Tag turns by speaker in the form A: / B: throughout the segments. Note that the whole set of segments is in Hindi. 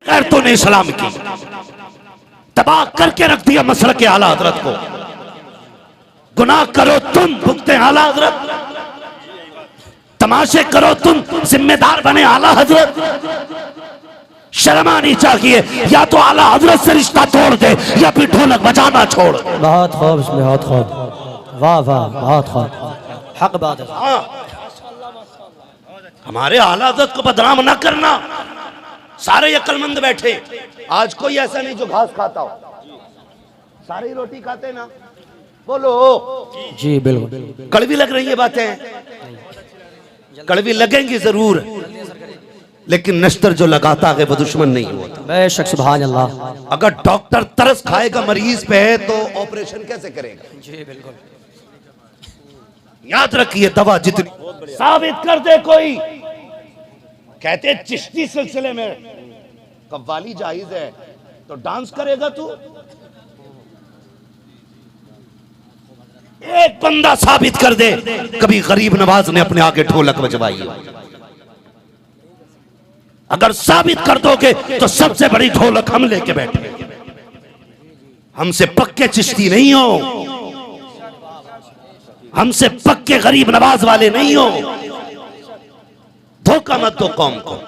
A: गैरतों ने इस्लाम की तबाह करके रख दिया मसलक के आला हजरत को। गुनाह करो तुम, भुगते आला हजरत। तमाशे करो तुम, जिम्मेदार बने आला हजरत। शर्म आनी चाहिए, या तो आला हजरत से रिश्ता तोड़ दे या फिर ढोलक बजाना छोड़।
B: बहुत खूब, बहुत खूब, वाह वाह, बहुत खूब, हक बात है।
A: हमारे आला हजरत को बदनाम ना करना। सारे अक्लमंद बैठे, आज कोई ऐसा नहीं जो घास खाता हो, सारे रोटी खाते ना। बोलो
B: जी बिल्कुल।
A: कड़वी लग रही है बातें, कड़वी लगेंगी जरूर, लेकिन नश्तर जो लगाता है वो दुश्मन नहीं होता।
B: बेशक, सुभान अल्लाह।
A: अगर डॉक्टर तरस खाएगा मरीज पे तो ऑपरेशन कैसे करेगा? जी बिल्कुल। याद रखिए, दवा जितनी साबित कर दे कोई, कहते चिश्ती सिलसिले में कव्वाली जायज है तो डांस करेगा तू? एक बंदा साबित कर दे कभी गरीब नवाज ने अपने आगे ढोलक बजवाई हो। अगर साबित कर दोगे तो सबसे बड़ी ढोलक हम लेके बैठे। हमसे पक्के चिश्ती नहीं हो, हमसे पक्के गरीब नवाज वाले नहीं हो। धोखा मत दो कौम को,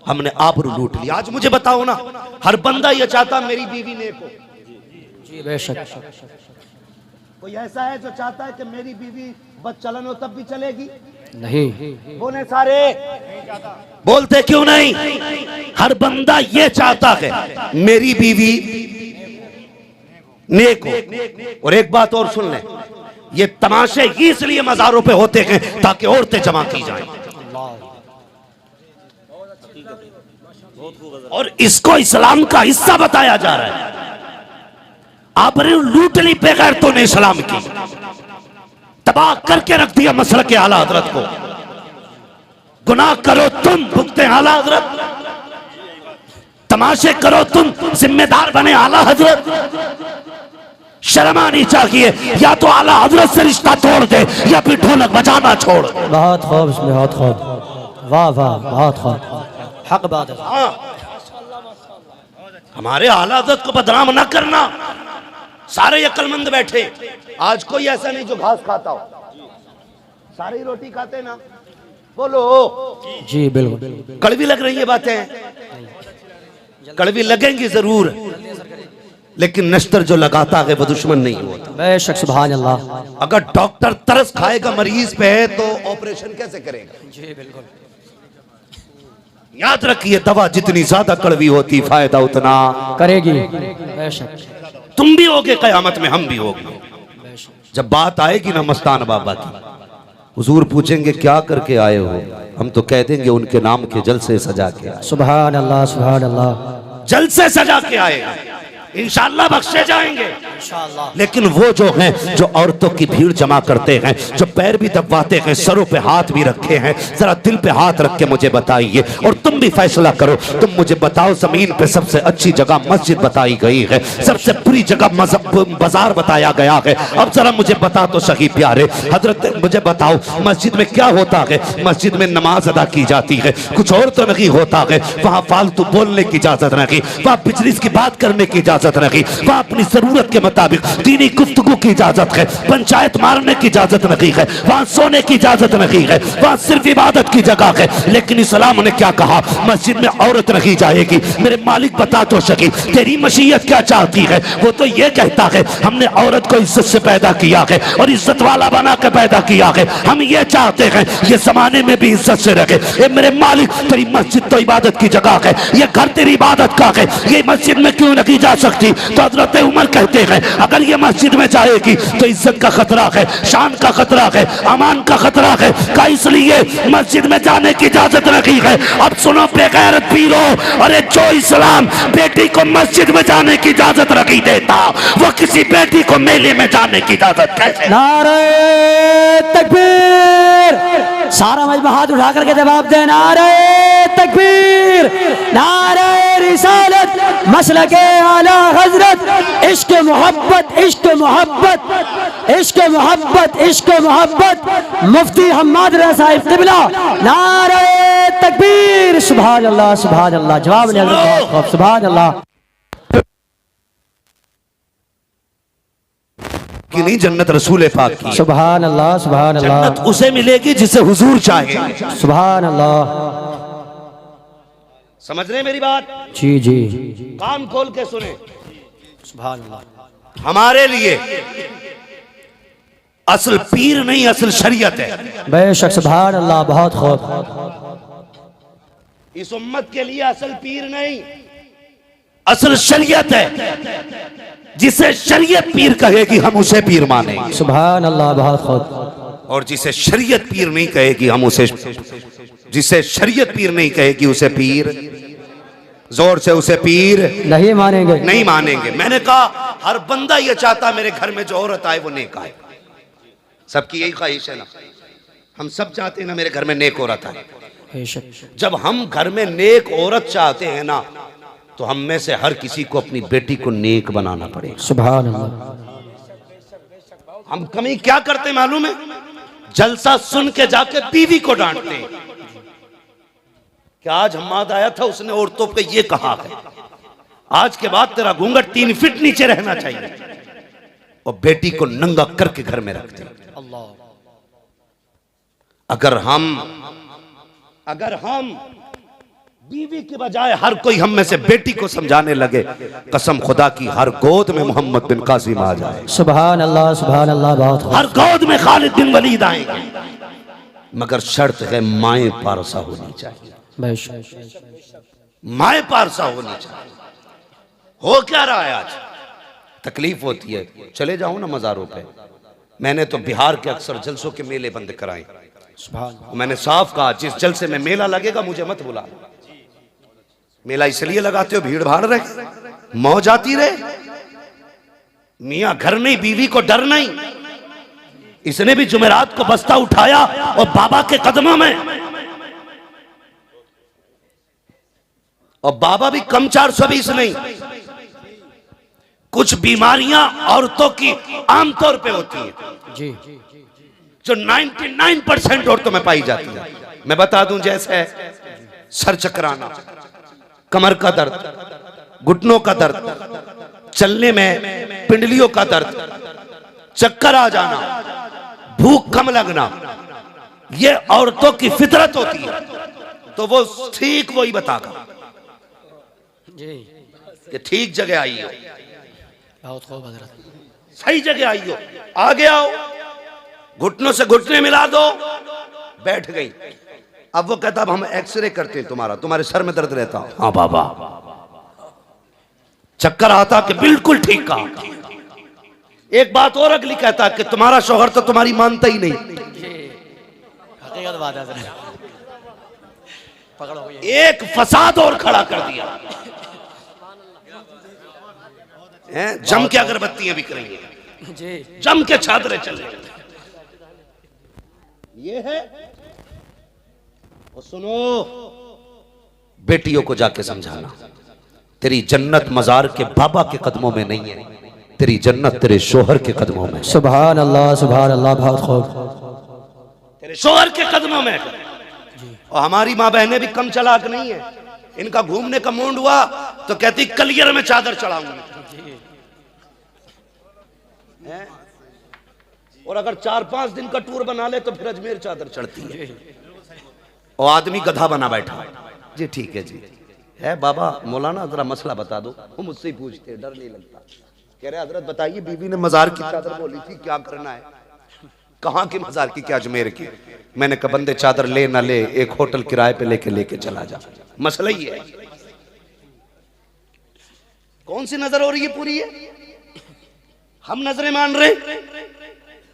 A: हमने आबरू लूट लिया। आज मुझे बताओ ना, हर बंदा ये चाहता मेरी बीवी नेक हो।
B: जी बेशक।
A: कोई ऐसा है जो चाहता है कि मेरी बीवी बदचलन हो तब भी चलेगी?
B: नहीं।
A: बोले सारे, बोलते क्यों नहीं? हर बंदा ये चाहता है मेरी बीवी नेक हो। और एक बात और सुन लें, ये तमाशे इसलिए मज़ारों पे होते हैं ताकि औरतें जमा की जाएं, और इसको इस्लाम का हिस्सा बताया जा रहा है। आपने लूट ली बेगैरतों ने इस्लाम की, तबाह करके रख दिया मसलक के आला हजरत को। गुनाह करो तुम, भुगते आला हजरत। तमाशे करो तुम, जिम्मेदार बने आला हजरत। शर्म आनी चाहिए, या तो आला हजरत से रिश्ता तोड़ दे या फिर ढोलक बजाना छोड़।
B: बहुत खूब, बहुत खूब, वाह वाह, बहुत खूब, हक बात है।
A: हमारे आला हजरत को बदनाम ना करना। सारे अक्लमंद बैठे, आज कोई ऐसा नहीं जो घास खाता हो, सारे रोटी खाते ना। बोलो
B: जी बिल्कुल।
A: कड़वी लग रही है बातें, कड़वी लगेंगी जरूर, लेकिन नश्तर जो लगाता है वो दुश्मन नहीं होता।
B: बेशक, सुभान अल्लाह।
A: अगर डॉक्टर तरस खाएगा मरीज पे तो ऑपरेशन कैसे करेगा? जी बिल्कुल। याद रखिए, दवा जितनी ज्यादा कड़वी होती फायदा उतना
B: करेगी। बेशक।
A: तुम भी होगे कयामत में, हम भी होंगे। जब बात आएगी ना मस्तान बाबा की, हुजूर पूछेंगे क्या करके आए हो, हम तो कह देंगे उनके नाम के जलसे सजा के आए।
B: सुभान अल्लाह, सुभान अल्लाह।
A: जलसे सजा के आए, इंशाअल्लाह बख्शे जाएंगे इंशाअल्लाह। लेकिन वो जो हैं जो औरतों की भीड़ जमा करते हैं, जो पैर भी दबवाते हैं, सरों पे हाथ भी रखे हैं, जरा दिल पे हाथ रख के मुझे बताइए, और तुम भी फैसला करो। तुम मुझे बताओ, जमीन पे सबसे अच्छी जगह मस्जिद बताई गई है, सबसे बुरी जगह बाजार बताया गया है। अब जरा मुझे बता तो सही प्यारे हजरत, मुझे बताओ मस्जिद में क्या होता है? मस्जिद में नमाज अदा की जाती है, कुछ और तो नहीं होता है। वहाँ फालतू बोलने की इजाजत नहीं, वहाँ बिजनेस की बात करने की इजाजत नहीं, वहाँ अपनी जरूरत के मुताबिक दीनी गुफ्तगू की इजाजत है, पंचायत मारने की इजाजत नहीं है, वहाँ सोने की इजाजत नहीं है, वहाँ सिर्फ इबादत की जगह है। लेकिन इस्लाम ने क्या कहा? मस्जिद में औरत नहीं जाएगी। मेरे मालिक बता तो सकी, तेरी मशीयत क्या चाहती है? वो तो ये कहता है हमने औरत को इज्जत से पैदा किया है और इज्जत वाला बना के पैदा किया है। हम ये चाहते हैं ये जमाने में भी इज्जत से रखे। ए मेरे मालिक, तेरी मस्जिद तो इबादत की जगह है, ये घर तेरी इबादत का है, ये मस्जिद में क्यों नहीं जा सकती? तो हजरत उमर कहते हैं अगर ये मस्जिद में जाएगी तो इज्जत का खतरा है, शान का खतरा है, अमान का खतरा है, का इसलिए मस्जिद में जाने की इजाजत नहीं है। अब सुनो बेगैरत पीरो, अरे जो इस्लाम बेटी को मस्जिद में जाने की इजाजत नहीं देता, वो किसी बेटी को मेले में जाने की इजाजत कैसे?
B: नारे तकबीर, सारा मजमा हाथ उठा करके जवाब दे। नारे तकबीर, नारे रिसालत, मसलके आला हजरत। इश्क मोहब्बत, इश्क मोहब्बत, इश्क मोहब्बत, इश्क मोहब्बत। मुफ्ती हम्माद रज़ा साहिब क़िबला। नारे तकबीर, सुभान अल्लाह, सुभान अल्लाह। जवाब ने बहुत खूब, सुभान अल्लाह।
A: कि नहीं जन्नत रसूल पाक की।
B: सुभान अल्लाह, सुभान अल्लाह।
A: जन्नत उसे मिलेगी जिसे हुजूर चाहे।
B: सुभान अल्लाह।
A: समझ रहे हैं मेरी बात?
B: जी जी,
A: कान खोल के सुने।
B: सुभान अल्लाह।
A: हमारे लिए असल पीर नहीं, असल शरीयत है।
B: बेशक, सुभान अल्लाह, बहुत खूब।
A: इस उम्मत के लिए असल पीर नहीं, असल शरीयत है। जिसे शरीयत पीर कहेगी हम उसे पीर मानेंगे।
B: सुभान अल्लाह, बहुत खूब।
A: और जिसे शरीयत पीर नहीं कहेगी हम उसे, जिसे शरीयत पीर नहीं कहेगी उसे पीर, जोर से उसे पीर
B: नहीं मानेंगे,
A: नहीं मानेंगे। मैंने कहा हर बंदा ये चाहता मेरे घर में जो औरत आए वो नेक आए। सबकी यही ख्वाहिश है ना, हम सब चाहते हैं ना मेरे घर में नेक औरत आए।
B: बेशक।
A: जब हम घर में नेक औरत चाहते हैं ना, तो हम में से हर किसी को अपनी बेटी को नेक बनाना पड़ेगा।
B: सुभान अल्लाह।
A: हम कमी क्या करते मालूम है? जलसा सुन के जाके बीवी को डांटते हैं। क्या आज हम्माद आया था, उसने औरतों पे ये कहा है, आज के बाद तेरा घूंघट 3 फीट नीचे रहना चाहिए, और बेटी को नंगा करके घर में रखते। अगर हम बीवी के बजाय हर कोई हम में से बेटी को समझाने लगे, कसम खुदा की हर गोद में मोहम्मद बिन कासिम आ जाए।
B: सुभान अल्लाह, सुभान अल्लाह, बहुत खूब।
A: हर गोद में खालिद बिन वलीद आएंगे, मगर शर्त है माए पारसा होनी चाहिए। माए पारसा होनी चाहिए। हो क्या रहा है आज? तकलीफ होती है, चले जाओ ना मज़ारों पे। मैंने तो बिहार के अक्सर जलसों के मेले बंद कराए। मैंने साफ कहा जिस जलसे में मेला लगेगा मुझे मत बुला। मेला इसलिए लगाते हो भीड़ भाड़ रहे, मौज आती रहे। मियां घर नहीं, बीवी को डर नहीं। इसने भी जुमेरात को बस्ता उठाया और बाबा के कदमों में, और बाबा भी कम 420 नहीं। कुछ बीमारियां औरतों की आमतौर पे होती हैं
B: जी,
A: जो 99% औरतों में पाई जाती है। मैं बता दूं, जैसे सर चकराना, कमर का दर्द, घुटनों का दर्द, चलने में पिंडलियों का दर्द, चक्कर आ जाना, भूख कम लगना, ये औरतों की फितरत होती है। तो वो ठीक वही बतागा कि ठीक जगह आई हो,
B: बहुत खूब हज़रत,
A: सही जगह आई हो, आगे आओ, घुटनों से घुटने मिला दो। बैठ गई। अब वो कहता अब हम एक्सरे करते हैं तुम्हारे सर में दर्द रहता। हाँ बाबा, चक्कर आता कि बिल्कुल ठीक कहा। एक बात और अगली कहता कि तुम्हारा शौहर तो तुम्हारी मानता ही नहीं।
B: हकीकत बात है। पकड़ो,
A: एक फसाद और खड़ा कर दिया है। जम के अगरबत्तियां बिक रही हैं जी, जम के चादरें चल रही हैं। ये है। और सुनो, बेटियों को जाके समझाना, तेरी जन्नत मजार के बाबा के कदमों में नहीं है, तेरी जन्नत तेरे शोहर के कदमों में।
B: सुभान अल्लाह, सुभान अल्लाह, बहुत खूब।
A: तेरे शोहर के कदमों में। और हमारी माँ बहनें भी कम चालाक नहीं है। इनका घूमने का मूड हुआ तो कहती कलियर में चादर चढ़ाऊंगी। और अगर 4-5 दिन का टूर बना ले तो फिर अजमेर चादर चढ़ती है। और आदमी गधा बना बैठा। जी ठीक है जी, है बाबा मौलाना जरा मसला बता दो। वो मुझसे ही पूछते, डर नहीं लगता। कह रहे हजरत बताइए, बीवी ने मजार की चादर बोली थी, क्या करना है? कहाँ की मजार की? क्या अजमेर की? मैंने कहा बंदे चादर ले ना ले, एक होटल किराए पे लेके चला जा। मसला ही है। कौन सी नजर हो रही है पूरी है? हम नजरें मान रहे।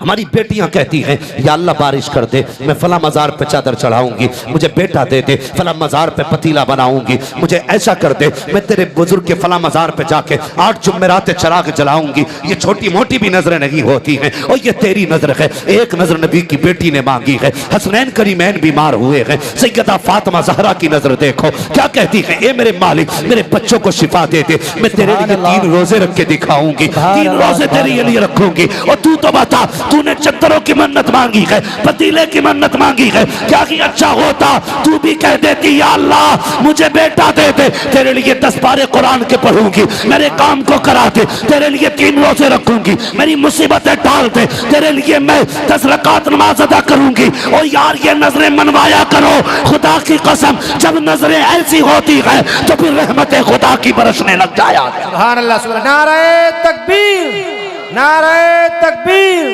A: हमारी बेटियां कहती हैं या अल्लाह बारिश कर दे, मैं फला मजार पे चादर चढ़ाऊंगी, मुझे बेटा दे दे, फला मजार पे पतीला बनाऊंगी, मुझे ऐसा कर दे, मैं तेरे बुजुर्ग के फला मजार पे जाके 8 जुमेरात चिराग जलाऊंगी। ये छोटी मोटी भी नजरें नहीं होती हैं, और ये तेरी नजर है। एक नजर नबी की बेटी ने मांगी है। हसनैन करीमैन बीमार हुए हैं, सैयदा फातिमा ज़हरा की नजर देखो, क्या कहती है, ए मेरे मालिक मेरे बच्चों को शिफा दे दे, मैं तेरे लिए 3 रोजे रख के दिखाऊंगी, 3 रोजे तेरे लिए रखूंगी। और तू तो बता तूने चद्दरों की मन्नत मांगी है, पतीले की मन्नत मांगी है, क्या कि अच्छा होता तू भी कह देती या अल्लाह मुझे बेटा दे दे, तेरे लिए 10 पारे कुरान के पढ़ूंगी, मेरे काम को करा दे, तेरे लिए 3 रोजे रखूंगी, मेरी मुसीबतें टाल दे, तेरे लिए मैं 10 रकात नमाज अदा करूंगी। और यार ये नजरें मनवाया करो, खुदा की कसम जब नजरें ऐसी होती है तो फिर रहमतें खुदा की बरसने लग जाया।
C: सुभान अल्लाह, सुभान नारे तकबीर, नारे तकबीर,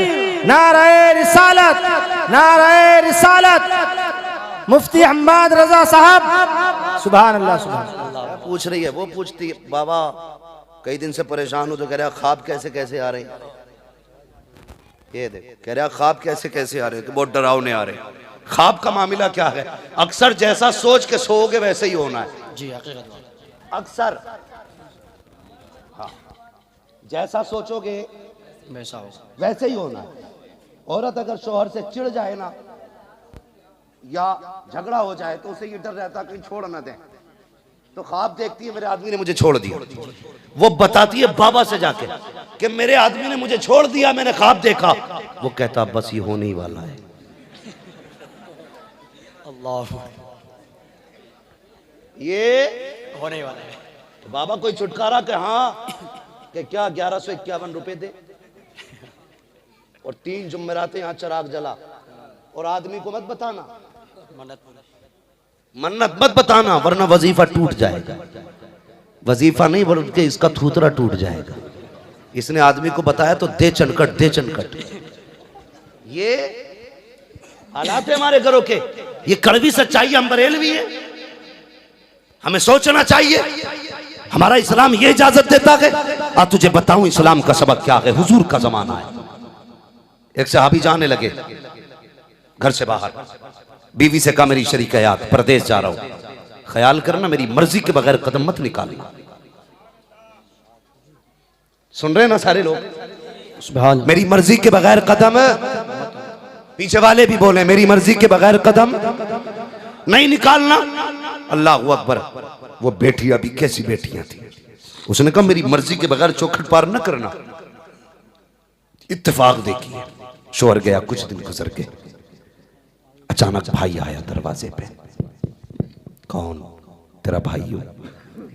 C: नारे रिसालत, नारे रिसालत, मुफ्ती अहमद रजा साहब। सुभान अल्लाह, सुभान अल्लाह।
A: पूछ रही है, वो पूछती है बाबा कई दिन से परेशान हो, तो कह रहा ख्वाब कैसे कैसे आ रहे हैं, ये देख कह रहा ख्वाब कैसे कैसे आ रहे हैं, बहुत डरावने आ रहे हैं। ख्वाब का मामला क्या है, अक्सर जैसा सोच के सोओगे वैसे ही होना है
B: जी,
A: अक्सर। हाँ, जैसा सोचोगे
B: वैसा हो।
A: वैसे ही होना है। औरत अगर शोहर से चिढ़ जाए ना या झगड़ा हो जाए तो उसे ये डर रहता कहीं छोड़ ना दे, तो ख्वाब देखती है मेरे आदमी ने मुझे छोड़ दिया, वो बताती है बाबा से जाके कि मेरे आदमी ने मुझे छोड़ दिया, मैंने ख्वाब देखा। वो कहता बस ये होने ही वाला है।
B: अल्लाह,
A: ये
B: होने वाला है।
A: तो बाबा कोई छुटकारा के हाँ कि क्या 1151 रुपए दे और 3 जुम्मेरातें यहाँ चराग जला, और आदमी को मत बताना, मन्नत मत बताना वरना वजीफा टूट जाएगा। वजीफा नहीं बल्कि इसका थूतरा टूट जाएगा। इसने आदमी को बताया तो दे चनकट, दे चनकट। ये हालात है हमारे घरों के, ये कड़वी सच्चाई है, हम बरेलवी है, हमें सोचना चाहिए। हमारा इस्लाम ये इजाजत देता है। आ तुझे बताऊं इस्लाम का सबक क्या है। हुजूर का जमाना है, एक सहाबी जाने लगे घर से बाहर, बीवी से कहा मेरी शरीक हयात प्रदेश जा रहा हूं, ख्याल करना मेरी मर्जी के बगैर कदम मत निकाली। सुन रहे ना सारे लोग,
B: सुभान
A: मेरी मर्जी के बगैर कदम, पीछे वाले भी बोले मेरी मर्जी के बगैर कदम नहीं निकालना। अल्लाह अकबर। वो बेटी अभी कैसी बेटियां थी, उसने कहा मेरी मर्जी के बगैर चौखट पार न करना। इत्तेफाक देखिए, शोहर गया, कुछ दिन गुजर के अचानक भाई आया दरवाजे पे। कौन? तेरा भाई हो।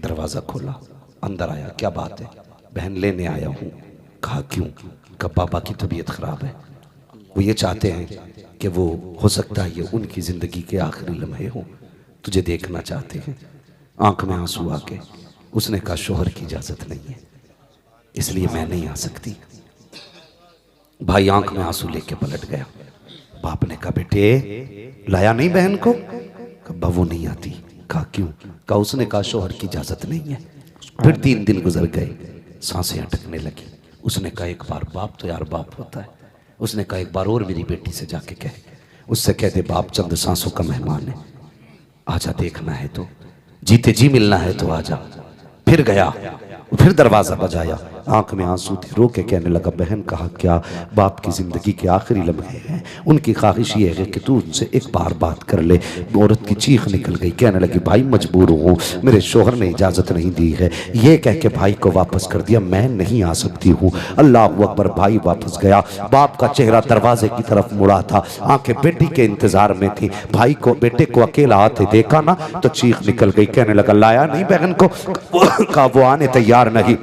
A: दरवाजा खोला, अंदर आया, क्या बात है? बहन लेने आया हूं। कहा क्यों? कहा बाबा की तबीयत खराब है, वो ये चाहते हैं कि वो हो सकता है ये उनकी जिंदगी के आखिरी लम्हे हो, तुझे देखना चाहते हैं। आंख में आंसू आके उसने कहा शोहर की इजाजत नहीं है इसलिए मैं नहीं आ सकती। भाई आंख में आंसू लेके पलट गया। बाप ने कहा बेटे लाया नहीं बहन को? कहा वो नहीं आती। कहा क्यों? कहा उसने कहा शोहर की इजाजत नहीं है। फिर 3 दिन गुजर गए, सांसें अटकने लगी। उसने कहा एक बार बाप तो यार बाप होता है। उसने कहा एक बार और मेरी बेटी से जाके कह, उससे कह दे बाप चंद सांसों का मेहमान है, आजा देखना है तो, जीते जी मिलना है तो आजा। फिर गया, फिर दरवाजा बजाया, आंख में आंसू थे, रो के कहने लगा बहन कहा क्या? बाप की जिंदगी के आखिरी लम्हे हैं, उनकी ख्वाहिश ये है कि तू उनसे एक बार बात कर ले। औरत की चीख निकल गई, कहने लगी भाई मजबूर हूँ, मेरे शोहर ने इजाजत नहीं दी है। ये कह के भाई को वापस कर दिया, मैं नहीं आ सकती हूँ। अल्लाह अकबर। भाई वापस गया, बाप का चेहरा दरवाजे की तरफ मुड़ा था, आंखें बेटी के इंतजार में थी। भाई को बेटे को अकेला आते देखा ना तो चीख निकल गई, कहने लगा लाया नहीं बहन को? कहा वो आने तैयार नहीं।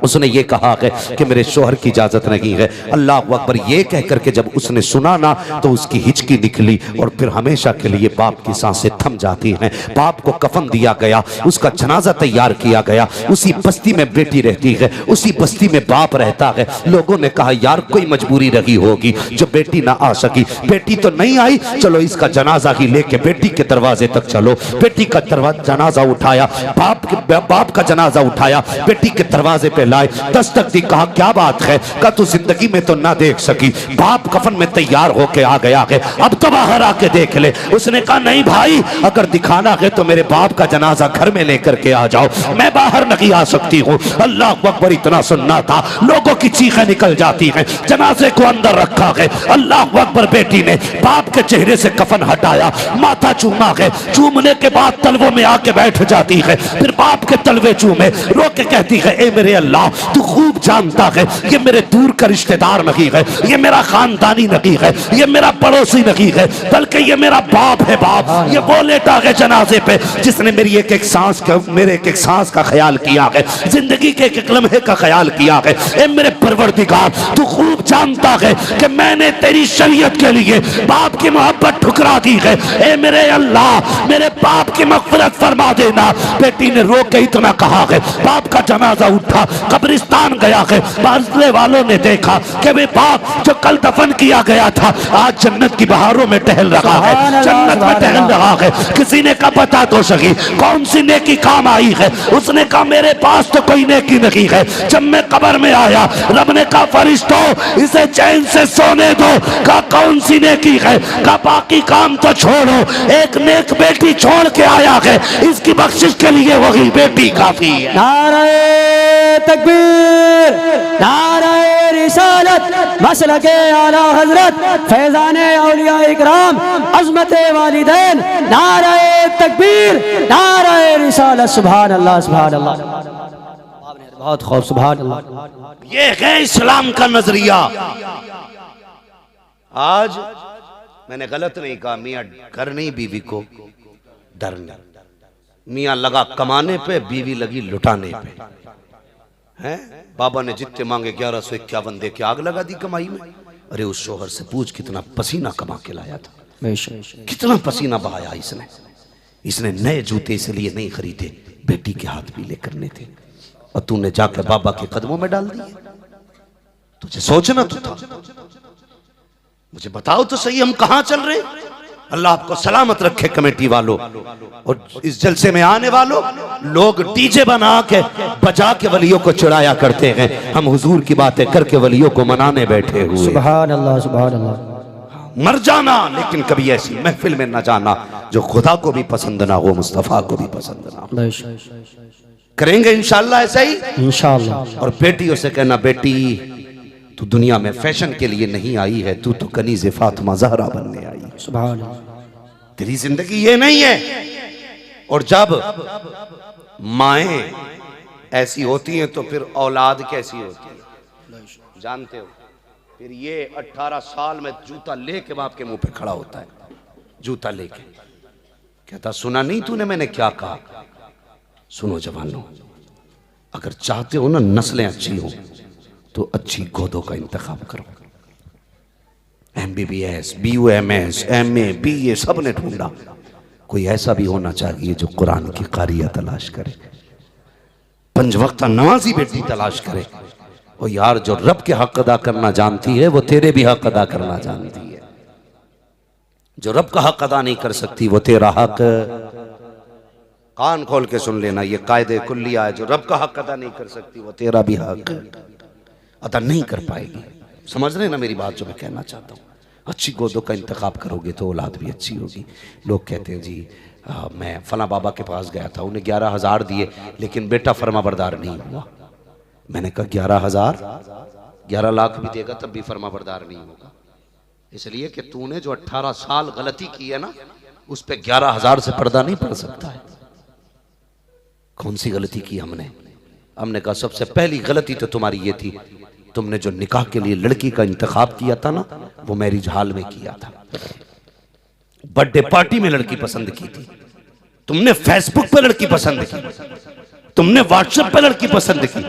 A: उसने ये कहा है कि मेरे शोहर की इजाजत नहीं है। अल्लाह अकबर। ये कह करके जब उसने सुना ना तो उसकी हिचकी निकली और फिर हमेशा के लिए बाप की सांसें थम जाती हैं। बाप को कफन दिया गया, उसका जनाजा तैयार किया गया। उसी बस्ती में बेटी रहती है, उसी बस्ती में बाप रहता है। लोगों ने कहा यार कोई मजबूरी रही होगी जो बेटी ना आ सकी। बेटी तो नहीं आई, चलो इसका जनाजा ही लेके बेटी के दरवाजे तक चलो। बेटी का जनाजा उठाया, बाप का जनाजा उठाया, बेटी के दरवाजे पे लाए, दस्तक दी। कहा क्या बात है? कहा तू जिंदगी में तो ना देख सकी, बाप कफन में तैयार होके आ गया है, अब तो बाहर आके देख ले। उसने कहा नहीं भाई, अगर दिखाना है तो मेरे बाप का जनाजा घर में लेकर के आ जाओ, मैं बाहर नहीं आ सकती हूँ। अल्लाह अकबर। इतना सुनना था, लोगों की चीखें निकल जाती हैं। जनाजे को अंदर रखा है। अल्लाह अकबर। बेटी ने बाप के चेहरे से कफन हटाया, माथा चूमा है, चूमने के बाद तलवों में आके बैठ जाती है, फिर बाप के तलवे चूमे, रो के कहती है ए मेरे अल्लाह तू खूब जानता है ये मेरे दूर का रिश्तेदार नहीं है, ये मेरा खानदानी नहीं है, ये मेरा पड़ोसी नहीं है, बल्कि ये मेरा बाप है। बाप ये वो लेटा है जनाजे पे जिसने मेरी एक एक सांस का, मेरे एक एक सांस का ख्याल किया है, जिंदगी के एक एक लम्हे का ख्याल किया है। ए मेरे परवरदिगार, तू खूब जानता है कि मैंने तेरी शरीयत के लिए बाप की मोहब्बत ठुकरा दी है। ए मेरे अल्लाह, मेरे बाप की मग़फ़िरत फरमा देना। बेटी ने रो के इतना कहा है, बाप का जनाजा उठा, कब्रिस्तान गया है, बाज़ले वालों ने देखा कि वे बाप जो कल दफन किया गया था आज जन्नत की बहारों में टहल रहा है, जन्नत में टहल रहा है। किसी ने कहा बता तो सही कौन सी नेकी काम आई है। उसने कहा मेरे पास तो कोई नेकी नहीं है। जब मैं कब्र में आया, रब ने कहा फरिश्तों इसे चैन से सोने दो। कहा कौन सी नेकी है? कहा बाकी काम तो छोड़ो, एक नेक बेटी छोड़ के आया है, इसकी बख्शिश के लिए वही बेटी काफी है।
B: नारे तकबीर, नारे रिसालत, मसलके आला हजरत, फैजाने औलिया इकराम, अज़मते वालिदैन, नारे तकबीर, नारे रिसालत। सुभान अल्लाह, सुभान अल्लाह, बहुत खूब, सुभान अल्लाह।
A: ये है इस्लाम का नजरिया। आज मैंने गलत नहीं कहा, मियाँ घर नहीं बीवी को डरने, मियाँ लगा कमाने पे, बीवी लगी लुटाने पे। हैं बाबा ने जितने मांगे 1151 दे के आग लगा दी कमाई में। अरे उस शोहर से पूछ कितना पसीना कमा के लाया था, कितना पसीना बहाया इसने। इसने नए जूते इसलिए नहीं खरीदे, बेटी के हाथ पीले करने थे, और तूने जाकर बाबा के कदमों में डाल दिए। तुझे सोचना तो था। मुझे बताओ तो सही हम कहां चल रहे। अल्लाह आपको सलामत रखे कमेटी वालों और इस जलसे में आने वालों। लोग डीजे बना के बजा के वलियों को चिढ़ाया करते हैं, हम हुजूर की बातें करके वलियों को मनाने बैठे हुए।
B: सुभान अल्लाह, सुभान अल्लाह।
A: मर जाना लेकिन कभी ऐसी महफिल में न जाना जो खुदा को भी पसंद ना हो, मुस्तफा को भी पसंद ना हो। करेंगे इंशाअल्लाह ऐसा ही, इंशाअल्लाह। और बेटियों से कहना बेटी तू दुनिया में फैशन के लिए नहीं आई है, तू तो कनीज़े फातिमा ज़हरा बनने आई है। सुभान अल्लाह। तेरी जिंदगी ये नहीं है। और जब माएँ ऐसी होती हैं तो फिर औलाद कैसी होती है जानते हो। फिर ये 18 साल में जूता लेके बाप के मुंह पे खड़ा होता है, जूता लेके कहता सुना नहीं तूने मैंने क्या कहा। सुनो जवानों, अगर चाहते हो ना नस्लें अच्छी हो तो अच्छी गोदों का इंतखाब करो। MBBS, BUMS, MA, BA सब ने ढूंढा, कोई ऐसा भी होना चाहिए जो कुरान की कारिया तलाश करे, 5 वक्त नमाजी बेटी तलाश करे। और यार जो रब के हक अदा करना जानती है वो तेरे भी हक अदा करना जानती है। जो रब का हक अदा नहीं कर सकती वो तेरा हक, कान खोल के सुन लेना, ये कायदे कुल्लिया है। जो रब का हक अदा नहीं कर सकती वो तेरा भी हक अदा नहीं कर पाएगी। समझ रहे ना मेरी बात जो मैं कहना चाहता हूँ। अच्छी गोदों का इंतखाब करोगे तो औलाद भी अच्छी होगी। लोग कहते हैं जी मैं फला बाबा के पास गया था, उन्हें 11,000 दिए लेकिन बेटा फर्माबरदार नहीं हुआ। मैंने कहा 11,000, 11 लाख भी देगा तब भी फर्माबरदार नहीं होगा। इसलिए कि तूने जो 18 साल गलती की है ना, उस पे 11,000 से पर्दा नहीं पड़ सकता है। कौन सी गलती की हमने? हमने कहा सबसे पहली गलती तो तुम्हारी ये थी, तुमने जो निकाह के लिए लड़की का इंतखाब किया था ना, वो मैरिज हॉल में किया था। बर्थडे पार्टी में लड़की पसंद की थी, तुमने फेसबुक पे लड़की पसंद की, तुमने व्हाट्सएप पे लड़की पसंद की,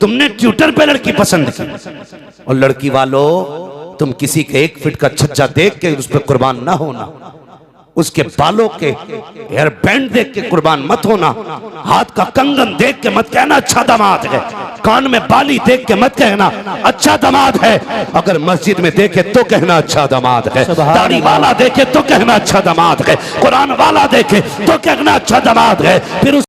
A: तुमने ट्विटर पे लड़की पसंद की। और लड़की वालों, तुम किसी के 1 फीट का छज्जा देख के उस पर कुर्बान ना होना, उसके बालों के हेयर बैंड देख के कुर्बान मत होना, हाथ का कंगन देख के मत कहना अच्छा दामाद है, कान में बाली देख के मत कहना अच्छा दामाद है। अगर मस्जिद में देखे तो कहना अच्छा दामाद है, दाढ़ी वाला देखे तो कहना अच्छा दामाद है, कुरान वाला देखे तो कहना अच्छा दामाद है। फिर